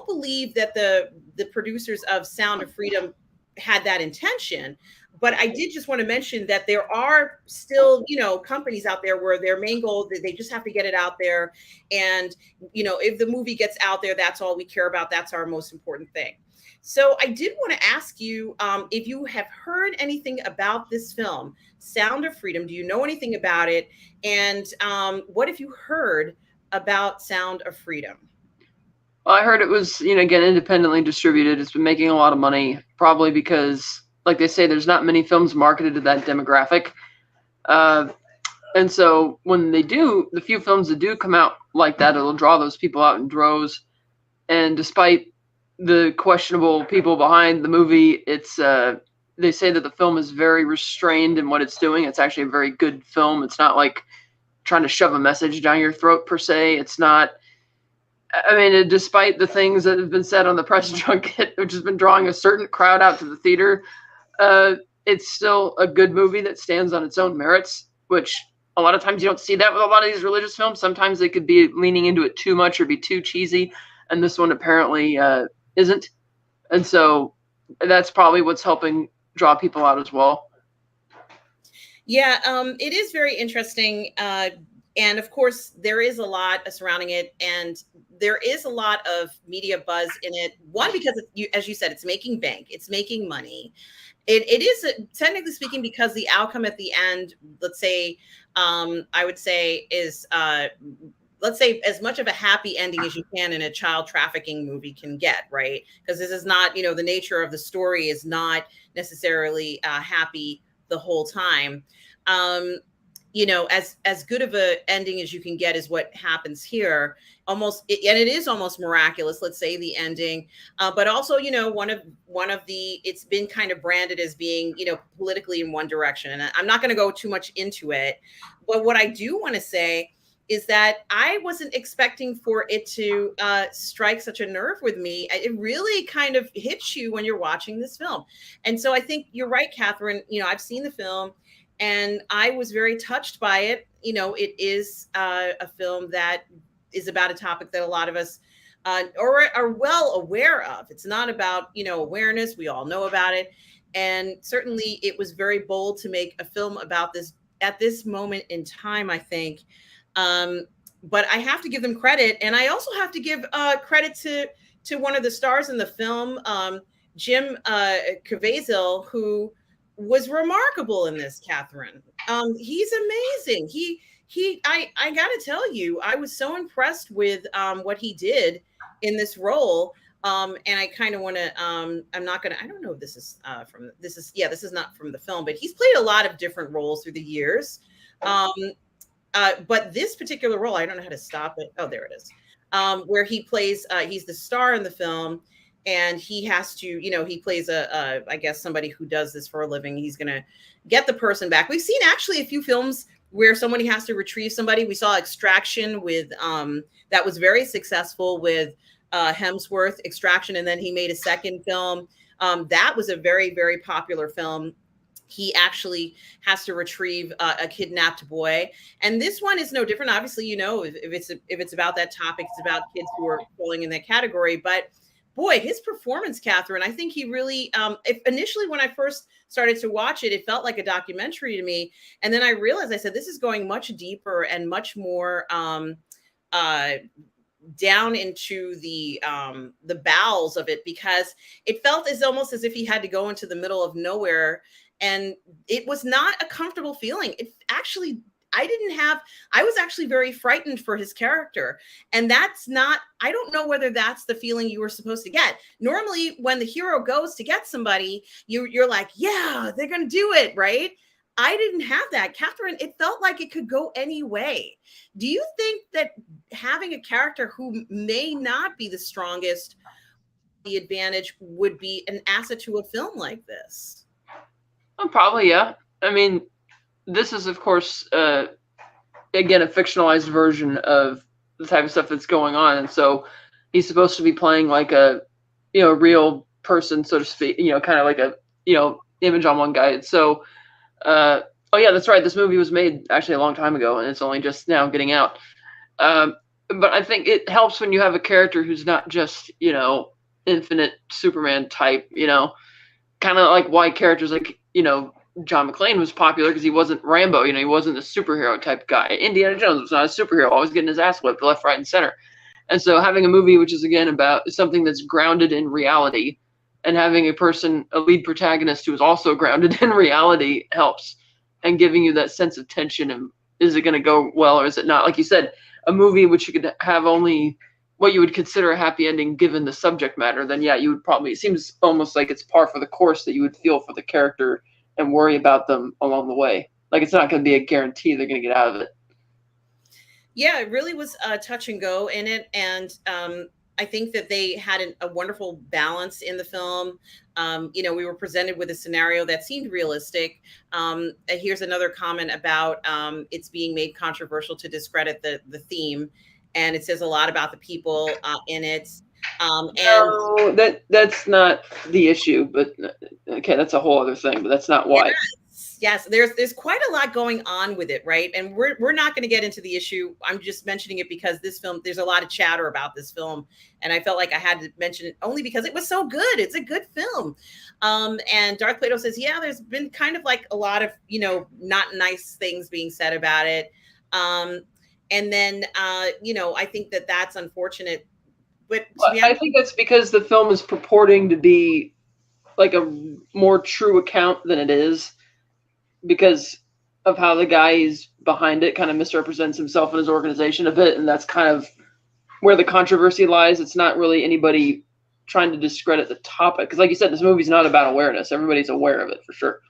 believe that the producers of Sound of Freedom had that intention. but I did just want to mention that there are still, companies out there where their main goal, they just have to get it out there. And, if the movie gets out there, that's all we care about. That's our most important thing. So I did want to ask you if you have heard anything about this film, Sound of Freedom. Do you know anything about it? And what have you heard about Sound of Freedom? Well, I heard it was, again, independently distributed. It's been making a lot of money, probably because, like they say, there's not many films marketed to that demographic. And so when they do, the few films that do come out like that, it'll draw those people out in droves. And despite the questionable people behind the movie, it's they say that the film is very restrained in what it's doing. It's actually a very good film. It's not like trying to shove a message down your throat per se. It's not. I mean, despite the things that have been said on the press junket, which has been drawing a certain crowd out to the theater, it's still a good movie that stands on its own merits, which a lot of times you don't see that with a lot of these religious films. Sometimes they could be leaning into it too much or be too cheesy, and this one apparently isn't. And so that's probably what's helping draw people out as well. Yeah, it is very interesting. And of course, there is a lot surrounding it, and there is a lot of media buzz in it. One, because as you said, it's making bank, it's making money. It is technically speaking, because the outcome at the end, let's say, I would say is, let's say, as much of a happy ending as you can in a child trafficking movie can get, right? Because this is not, the nature of the story is not necessarily happy the whole time. As good of a ending as you can get is what happens here. And it is almost miraculous, let's say, the ending, but also, one of the, it's been kind of branded as being, politically in one direction. And I'm not going to go too much into it, but what I do want to say is that I wasn't expecting for it to strike such a nerve with me. It really kind of hits you when you're watching this film. And so I think you're right, Catherine. I've seen the film, and I was very touched by it. It is a film that is about a topic that a lot of us are well aware of. It's not about, awareness. We all know about it. And certainly it was very bold to make a film about this at this moment in time, I think. But I have to give them credit. And I also have to give credit to one of the stars in the film, Jim Caviezel, who was remarkable in this, Catherine. He's amazing. I gotta tell you, I was so impressed with what he did in this role. And I kind of want to, I don't know if this is this is not from the film, but he's played a lot of different roles through the years. But this particular role, I don't know how to stop it. Oh, there it is. Where he plays, he's the star in the film. And he has to, he plays I guess somebody who does this for a living. He's going to get the person back. We've seen actually a few films where somebody has to retrieve somebody. We saw Extraction with, that was very successful with Hemsworth, Extraction. And then he made a second film. That was a very, very popular film. He actually has to retrieve a kidnapped boy. And this one is no different. Obviously, if it's about that topic, it's about kids who are falling in that category. But boy, his performance, Catherine, I think he really, initially when I first started to watch it, it felt like a documentary to me. And then I realized, I said, this is going much deeper and much more down into the bowels of it, because it felt almost as if he had to go into the middle of nowhere. And it was not a comfortable feeling. It actually, I was actually very frightened for his character. And that's not, I don't know whether that's the feeling you were supposed to get. Normally, when the hero goes to get somebody, you're like, yeah, they're going to do it, right? I didn't have that. Catherine, it felt like it could go any way. Do you think that having a character who may not be the strongest, the advantage would be an asset to a film like this? Probably, yeah. I mean, this is, of course, again, a fictionalized version of the type of stuff that's going on. And so he's supposed to be playing like a, real person, so to speak, kind of like a, image on one guy. And so, oh yeah, that's right. This movie was made actually a long time ago, and it's only just now getting out. But I think it helps when you have a character who's not just, infinite Superman type, kind of like why characters like, John McClane was popular because he wasn't Rambo, he wasn't a superhero type guy. Indiana Jones was not a superhero, always getting his ass whipped left, right, and center. And so having a movie which is, again, about something that's grounded in reality, and having a lead protagonist who is also grounded in reality, helps, and giving you that sense of tension. And is it going to go well or is it not? Like you said, a movie which you could have only what you would consider a happy ending given the subject matter, then yeah, you would probably, it seems almost like it's par for the course that you would feel for the character and worry about them along the way. Like, it's not going to be a guarantee they're going to get out of it. Yeah, it really was touch and go in it. And I think that they had a wonderful balance in the film. We were presented with a scenario that seemed realistic. Here's another comment about it's being made controversial to discredit the theme. And it says a lot about the people in it. No, that's not the issue, but okay, that's a whole other thing, but that's not why. Yes, there's quite a lot going on with it, right? And we're not going to get into the issue. I'm just mentioning it because this film, there's a lot of chatter about this film, and I felt like I had to mention it only because it was so good. It's a good film. And Darth Plato says, yeah, there's been kind of like a lot of not nice things being said about it. And then I think that that's unfortunate. But I think that's because the film is purporting to be like a more true account than it is, because of how the guy is behind it kind of misrepresents himself and his organization a bit, and that's kind of where the controversy lies. It's not really anybody trying to discredit the topic, because like you said, this movie's not about awareness. Everybody's aware of it for sure.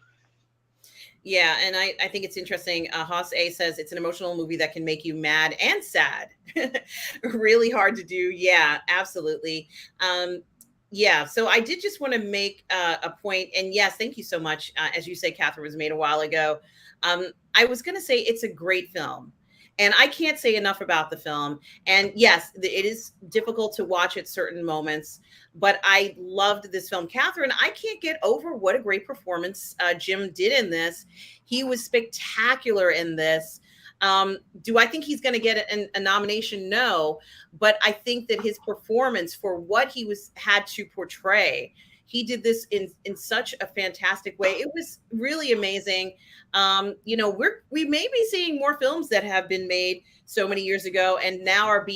Yeah, and I think it's interesting. Haas A says it's an emotional movie that can make you mad and sad. Really hard to do. Yeah, absolutely. Yeah, so I did just want to make a point, and yes, thank you so much. As you say, Catherine, was made a while ago. I was going to say it's a great film, and I can't say enough about the film. And yes, it is difficult to watch at certain moments, but I loved this film. Catherine, I can't get over what a great performance Jim did in this. He was spectacular in this. Do I think he's going to get a nomination? No, but I think that his performance for what he had to portray, he did this in such a fantastic way. It was really amazing. We may be seeing more films that have been made so many years ago and now are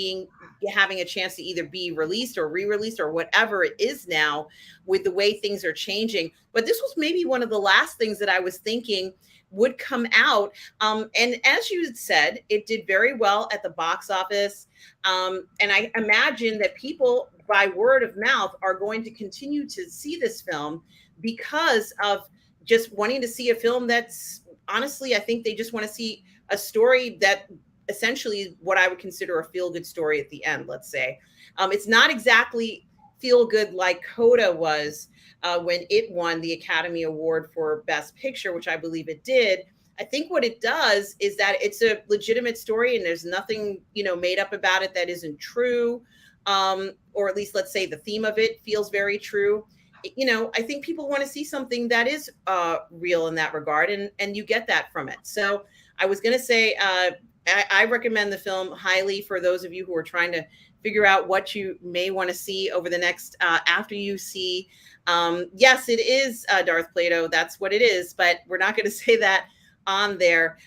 having a chance to either be released or re-released or whatever it is now with the way things are changing. But this was maybe one of the last things that I was thinking would come out. And as you said, it did very well at the box office. And I imagine that people by word of mouth are going to continue to see this film because of just wanting to see a film that's, honestly, I think they just want to see a story that essentially what I would consider a feel-good story at the end, let's say. It's not exactly feel-good like Coda was when it won the Academy Award for Best Picture, which I believe it did. I think what it does is that it's a legitimate story and there's nothing, made up about it that isn't true. Or at least, let's say, the theme of it feels very true. I think people want to see something that is real in that regard, and you get that from it. So I was going to say, I recommend the film highly for those of you who are trying to figure out what you may want to see over the next, after you see. Yes, it is Darth Plato. That's what it is, but we're not going to say that on there.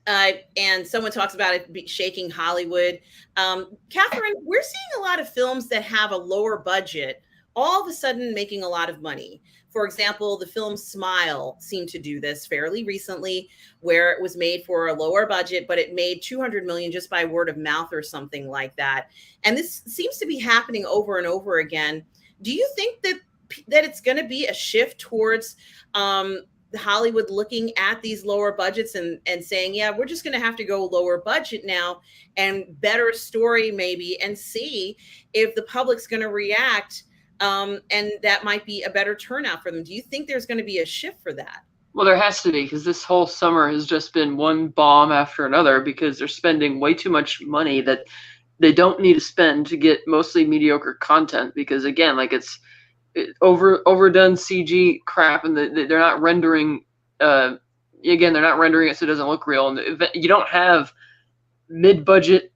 And someone talks about it shaking Hollywood. Catherine, we're seeing a lot of films that have a lower budget all of a sudden making a lot of money. For example, the film Smile seemed to do this fairly recently, where it was made for a lower budget, but it made 200 million just by word of mouth or something like that. And this seems to be happening over and over again. Do you think that it's going to be a shift towards Hollywood looking at these lower budgets and saying, yeah, we're just going to have to go lower budget now and better story maybe, and see if the public's going to react, and that might be a better turnout for them? Do you think there's going to be a shift for that? Well, there has to be, because this whole summer has just been one bomb after another, because they're spending way too much money that they don't need to spend to get mostly mediocre content. Because again, like it's overdone CG crap, and they're not rendering. They're not rendering it so it doesn't look real, and you don't have mid-budget,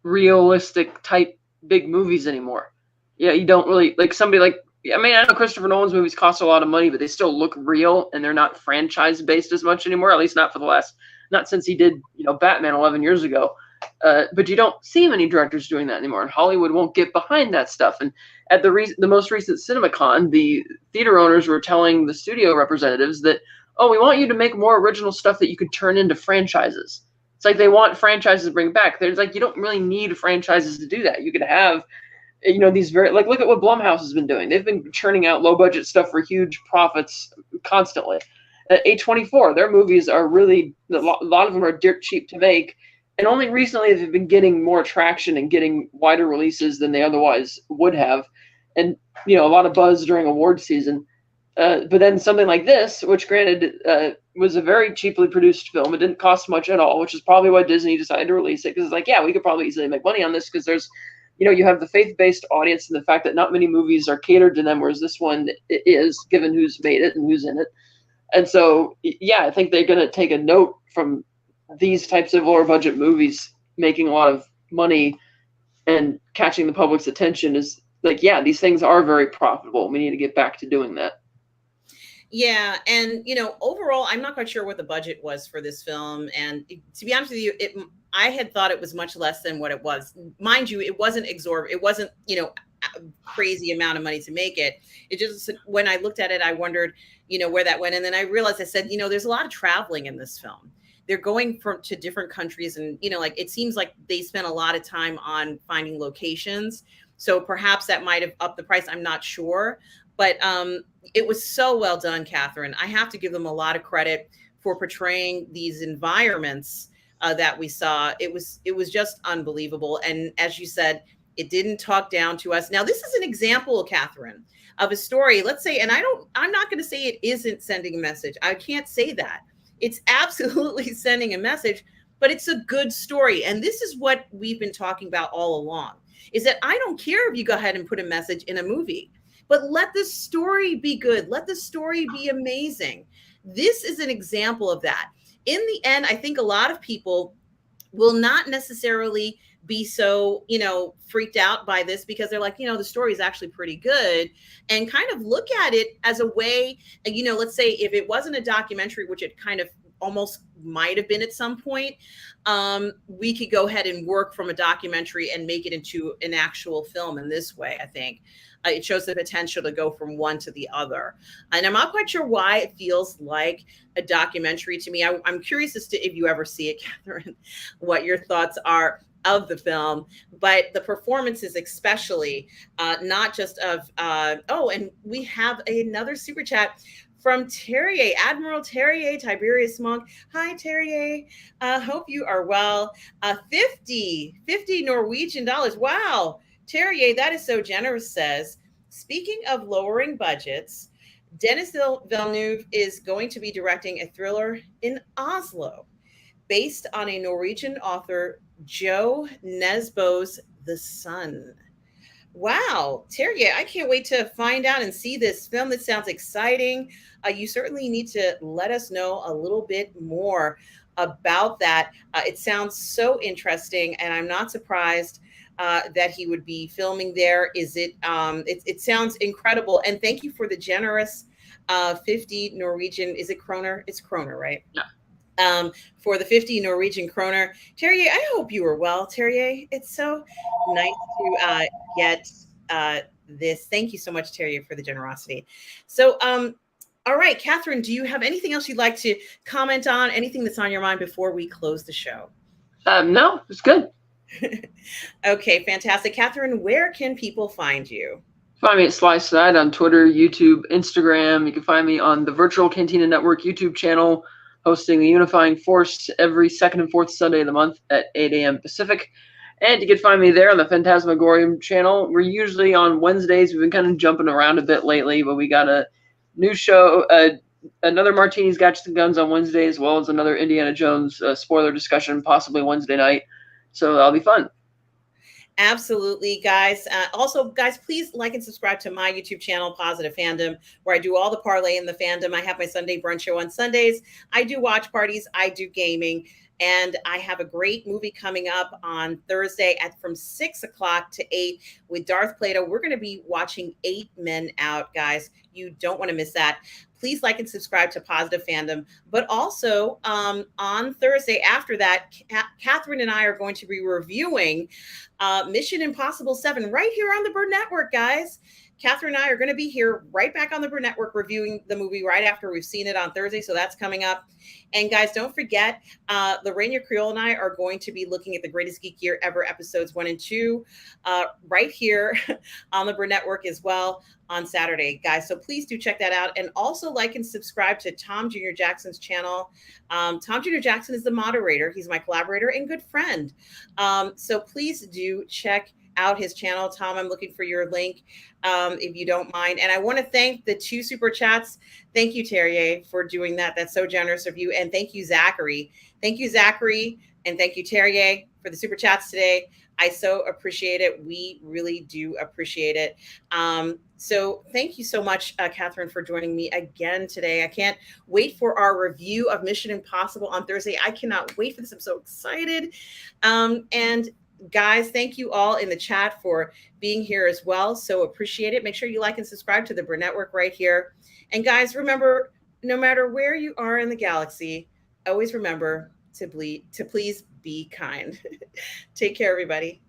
realistic type big movies anymore. Yeah, you don't really, like somebody like I mean, I know Christopher Nolan's movies cost a lot of money, but they still look real, and they're not franchise based as much anymore. At least not for the last, not since he did, Batman 11 years ago. But you don't see many directors doing that anymore, and Hollywood won't get behind that stuff. And at the most recent CinemaCon, the theater owners were telling the studio representatives that, oh, we want you to make more original stuff that you could turn into franchises. It's like they want franchises to bring back. There's like, you don't really need franchises to do that. You could have, these very, like, look at what Blumhouse has been doing. They've been churning out low budget stuff for huge profits constantly. A24, their movies are really, a lot of them are dirt cheap to make. And only recently they've been getting more traction and getting wider releases than they otherwise would have. And, a lot of buzz during award season. But then something like this, which granted was a very cheaply produced film. It didn't cost much at all, which is probably why Disney decided to release it. Because it's like, yeah, we could probably easily make money on this because there's, you have the faith-based audience and the fact that not many movies are catered to them, whereas this one is, given who's made it and who's in it. And so, yeah, I think they're going to take a note from these types of lower budget movies making a lot of money and catching the public's attention is like, yeah, these things are very profitable. We need to get back to doing that. Yeah. And, overall, I'm not quite sure what the budget was for this film. And to be honest with you, I had thought it was much less than what it was. Mind you, it wasn't exorbitant. It wasn't, a crazy amount of money to make it. It just, when I looked at it, I wondered, where that went. And then I realized, I said, there's a lot of traveling in this film. They're going to different countries. And, it seems like they spent a lot of time on finding locations. So perhaps that might have upped the price. I'm not sure. But it was so well done, Catherine. I have to give them a lot of credit for portraying these environments that we saw. It was just unbelievable. And as you said, it didn't talk down to us. Now, this is an example, Catherine, of a story. Let's say, and I'm not going to say it isn't sending a message. I can't say that. It's absolutely sending a message, but it's a good story. And this is what we've been talking about all along, is that I don't care if you go ahead and put a message in a movie, but let the story be good. Let the story be amazing. This is an example of that. In the end, I think a lot of people will not necessarily be so, freaked out by this because they're like, the story is actually pretty good, and kind of look at it as a way, let's say if it wasn't a documentary, which it kind of almost might have been at some point, we could go ahead and work from a documentary and make it into an actual film in this way. I think it shows the potential to go from one to the other. And I'm not quite sure why it feels like a documentary to me. I'm curious as to if you ever see it, Catherine, what your thoughts are of the film, but the performances especially, not just of, and we have another super chat from Terrier, Admiral Terrier, Tiberius Monk. Hi, Terrier. Hope you are well. 50 Norwegian dollars. Wow. Terrier, that is so generous, says, speaking of lowering budgets, Denis Villeneuve is going to be directing a thriller in Oslo based on a Norwegian author, Jo Nesbø's The Sun. Wow, Terrier, I can't wait to find out and see this film. That sounds exciting. You certainly need to let us know a little bit more about that. It sounds so interesting, and I'm not surprised that he would be filming there. It sounds incredible. And thank you for the generous 50 Norwegian, is it kroner? It's kroner, right? Yeah. For the 50 Norwegian kroner. Terrier, I hope you are well, Terrier. It's so nice to get this. Thank you so much, Terrier, for the generosity. So, all right, Catherine, do you have anything else you'd like to comment on? Anything that's on your mind before we close the show? No, it's good. Okay, fantastic. Catherine, where can people find you? Find me at Slice Side on Twitter, YouTube, Instagram. You can find me on the Virtual Cantina Network YouTube channel, hosting the Unifying Force every second and fourth Sunday of the month at 8 a.m. Pacific. And you can find me there on the Phantasmagorium channel. We're usually on Wednesdays. We've been kind of jumping around a bit lately, but we got a new show, another Martinis, Gadgets, and Guns on Wednesday, as well as another Indiana Jones spoiler discussion, possibly Wednesday night. So that'll be fun. Absolutely, guys. Also, guys, please like and subscribe to my YouTube channel, Positive Fandom, where I do all the parlay in the fandom. I have my Sunday brunch show on Sundays. I do watch parties. I do gaming. And I have a great movie coming up on Thursday at from 6 o'clock to 8 with Darth Plato. We're going to be watching Eight Men Out, guys. You don't want to miss that. Please like and subscribe to Positive Fandom. But also on Thursday after that, Catherine and I are going to be reviewing Mission Impossible 7 right here on the Burnettwork, guys. Catherine and I are going to be here right back on the Burnettwork reviewing the movie right after we've seen it on Thursday. So that's coming up. And guys, don't forget, Lorraine Creole and I are going to be looking at the Greatest Geek Year Ever episodes 1 and 2 right here on the Burnettwork as well on Saturday, guys. So please do check that out. And also like and subscribe to Tom Jr. Jackson's channel. Tom Jr. Jackson is the moderator. He's my collaborator and good friend. So please do check out his channel. Tom, I'm looking for your link if you don't mind. And I want to thank the 2 super chats. Thank you, Terrier, for doing that. That's so generous of you. And thank you, Zachary. Thank you, Zachary. And thank you, Terrier, for the super chats today. I so appreciate it. We really do appreciate it. So thank you so much, Catherine, for joining me again today. I can't wait for our review of Mission Impossible on Thursday. I cannot wait for this. I'm so excited. And guys, thank you all in the chat for being here as well. So appreciate it. Make sure you like and subscribe to the Burnettwork right here. And guys, remember, no matter where you are in the galaxy, always remember to please be kind. Take care, everybody.